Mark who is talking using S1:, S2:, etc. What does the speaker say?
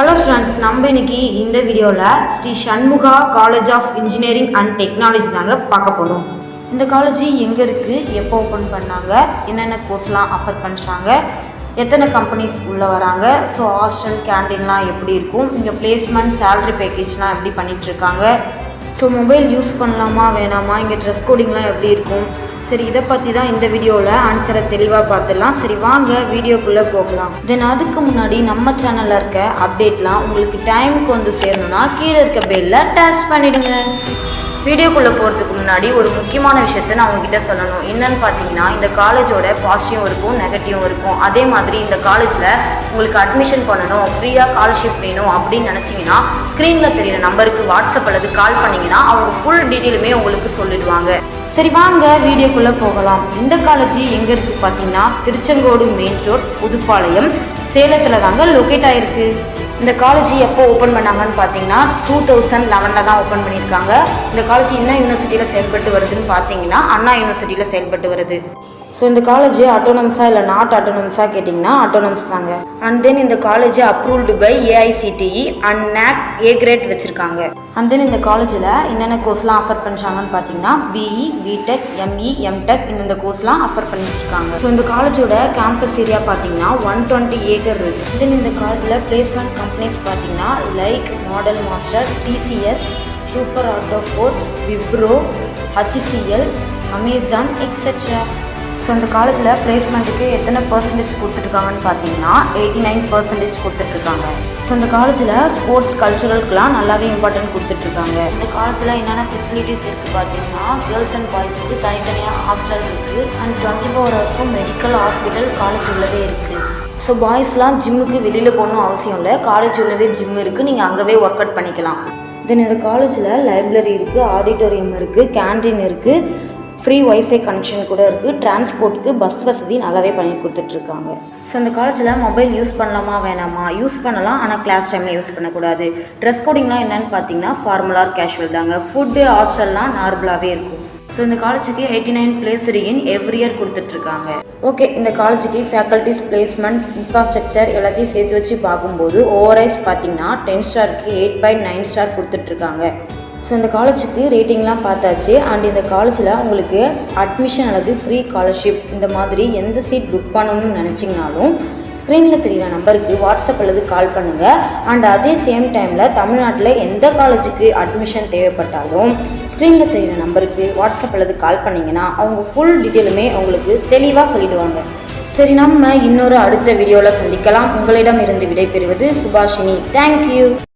S1: Hello students, நம்ம இன்னைக்கு இந்த வீடியோவில் Sri Shanmuga college of engineering and technology தாங்க பார்க்க போகிறோம். இந்த காலேஜ் எங்கே இருக்குது, எப்போ ஓப்பன் பண்ணாங்க, என்னென்ன கோர்ஸ்லாம் ஆஃபர் பண்ணுறாங்க, எத்தனை கம்பெனிஸ் உள்ளே வராங்க, ஸோ ஹாஸ்டல் கேண்டீன்லாம் எப்படி இருக்கும், இங்கே பிளேஸ்மெண்ட் சேலரி பேக்கேஜ்லாம் எப்படி பண்ணிகிட்ருக்காங்க, ஸோ மொபைல் யூஸ் பண்ணலாமா வேணாமா, இங்கே ட்ரெஸ் கோடிங்லாம் எப்படி இருக்கும், சரி இதை பற்றி தான் இந்த வீடியோவில் ஆன்சரை தெளிவாக பார்த்துடலாம். சரி வாங்க வீடியோக்குள்ளே போகலாம். தென் அதுக்கு முன்னாடி நம்ம சேனலில் இருக்க அப்டேட்லாம் உங்களுக்கு டைமுக்கு வந்து சேரணும்னா கீழே இருக்க பெல்லில் டச் பண்ணிவிடுங்க. வீடியோக்குள்ளே போகிறதுக்கு முன்னாடி ஒரு முக்கியமான விஷயத்தை நான் உங்ககிட்ட சொல்லணும். என்னன்னு பார்த்தீங்கன்னா, இந்த காலேஜோட பாசிட்டிவும் இருக்கும் நெகட்டிவும் இருக்கும். அதே மாதிரி இந்த காலேஜில் உங்களுக்கு அட்மிஷன் பண்ணணும், ஃப்ரீயாக ஸ்காலர்ஷிப் வேணும் அப்படின்னு நினச்சிங்கன்னா ஸ்க்ரீனில் தெரியிற நம்பருக்கு வாட்ஸ்அப் அல்லது கால் பண்ணிங்கன்னா அவங்க ஃபுல் டீட்டெயிலுமே உங்களுக்கு சொல்லிடுவாங்க. சரி வாங்க வீடியோக்குள்ளே போகலாம். இந்த காலேஜ் எங்கே இருக்குது பார்த்தீங்கன்னா, திருச்செங்கோடு மெயின் ரோட், புதுப்பாளையம், சேலத்தில் தாங்க லொக்கேட் ஆகிருக்கு. இந்த காலேஜ் எப்போ ஓப்பன் பண்ணாங்கன்னு பார்த்தீங்கன்னா 2011 தான் ஓப்பன் பண்ணியிருக்காங்க. இந்த காலேஜ் என்ன யூனிவர்சிட்டியில் செயல்பட்டு வருதுன்னு பார்த்தீங்கன்னா அண்ணா யூனிவர்சிட்டியில் செயல்பட்டு வருது. ஸோ இந்த காலேஜ் அட்டோனமஸாக இல்லை நாட் அட்டோனமஸாக கேட்டிங்கன்னா அட்டோனமஸ் தாங்க. அண்ட் தென் இந்த college approved by AICTE and NAC A grade வச்சுருக்காங்க. அண்ட் தென் இந்த காலேஜில் என்னென்ன கோர்ஸ்லாம் ஆஃபர் பண்ணுறாங்கன்னு பார்த்தீங்கன்னா BE, BTech, ME, MTech இந்த கோர்ஸ்லாம் ஆஃபர் பண்ணி வச்சுருக்காங்க. ஸோ இந்த காலேஜோட கேம்பஸ் ஏரியா பார்த்தீங்கன்னா 120 ஏக்கர் இருக்குது. தென் இந்த காலேஜில் பிளேஸ்மெண்ட் கம்பெனிஸ் பார்த்தீங்கன்னா like model master, TCS, super auto force, Wipro, HCL, Amazon etcetera. So இந்த காலேஜில் பிளேஸ்மெண்ட்டுக்கு எத்தனை பர்சன்டேஜ் கொடுத்துட்ருக்காங்கன்னு பார்த்தீங்கன்னா 89% கொடுத்துட்ருக்காங்க. ஸோ இந்த காலேஜில் ஸ்போர்ட்ஸ் கல்ச்சுரலுக்குலாம் நல்லாவே இம்பார்ட்டன்ட் கொடுத்துட்ருக்காங்க. இந்த காலேஜில் என்னென்ன ஃபெசிலிட்டிஸ் இருக்குது பார்த்தீங்கன்னா, கேர்ள்ஸ் அண்ட் பாய்ஸுக்கு தனித்தனியாக ஹாஸ்டல் இருக்குது. அண்ட் 24 ஹவர்ஸும் மெடிக்கல் ஹாஸ்பிட்டல் காலேஜ் உள்ளவே இருக்குது. ஸோ பாய்ஸ்லாம் ஜிம்முக்கு வெளியில் போகணும் அவசியம் இல்லை, காலேஜ் உள்ளவே ஜிம் இருக்குது, நீங்கள் அங்கேவே ஒர்க் அவுட் பண்ணிக்கலாம். தென் இந்த காலேஜில் லைப்ரரி இருக்குது, ஆடிட்டோரியம் இருக்குது, கேண்டீன் இருக்குது, ஃப்ரீ ஒய்ஃபை கனெக்ஷன் கூட இருக்குது, டிரான்ஸ்போர்ட்டுக்கு பஸ் வசதி நல்லாவே பண்ணி கொடுத்துட்ருக்காங்க. ஸோ இந்த காலேஜில் மொபைல் யூஸ் பண்ணலாமா வேணாமா, யூஸ் பண்ணலாம், ஆனால் கிளாஸ் டைமில் யூஸ் பண்ணக்கூடாது. ட்ரெஸ் கோடிங்லாம் என்னென்னு பார்த்தீங்கன்னா ஃபார்மலாக கேஷுவல் தாங்க. ஃபுட்டு ஹாஸ்டல்லாம் நார்மலாகவே இருக்கும். ஸோ இந்த காலேஜுக்கு 89 பிளேஸ்டு இன் எவ்ரி இயர் கொடுத்துட்ருக்காங்க. ஓகே, இந்த காலேஜுக்கு ஃபேக்கல்ட்டிஸ், பிளேஸ்மெண்ட், இன்ஃப்ராஸ்ட்ரக்சர் எல்லாத்தையும் சேர்த்து வச்சு பார்க்கும்போது ஓவரைஸ் பார்த்தீங்கன்னா 10 ஸ்டாருக்கு 8.9 ஸ்டார் கொடுத்துட்ருக்காங்க. ஸோ இந்த காலேஜுக்கு ரேட்டிங்லாம் பார்த்தாச்சு. அண்ட் இந்த காலேஜில் உங்களுக்கு அட்மிஷன் அல்லது ஃப்ரீ ஸ்காலர்ஷிப் இந்த மாதிரி எந்த சீட் புக் பண்ணணும்னு நினச்சிங்கனாலும் ஸ்க்ரீனில் தெரிகிற நம்பருக்கு வாட்ஸ்அப் அல்லது கால் பண்ணுங்கள். அண்ட் அதே சேம் டைமில் தமிழ்நாட்டில் எந்த காலேஜுக்கு அட்மிஷன் தேவைப்பட்டாலும் ஸ்க்ரீனில் தெரிகிற நம்பருக்கு வாட்ஸ்அப் அல்லது கால் பண்ணிங்கன்னா அவங்க ஃபுல் டீட்டெயிலுமே உங்களுக்கு தெளிவாக சொல்லிடுவாங்க. சரி, நம்ம இன்னொரு அடுத்த வீடியோவில் சந்திக்கலாம். உங்களிடம் இருந்து விடைபெறுவது சுபாஷினி. தேங்க்யூ.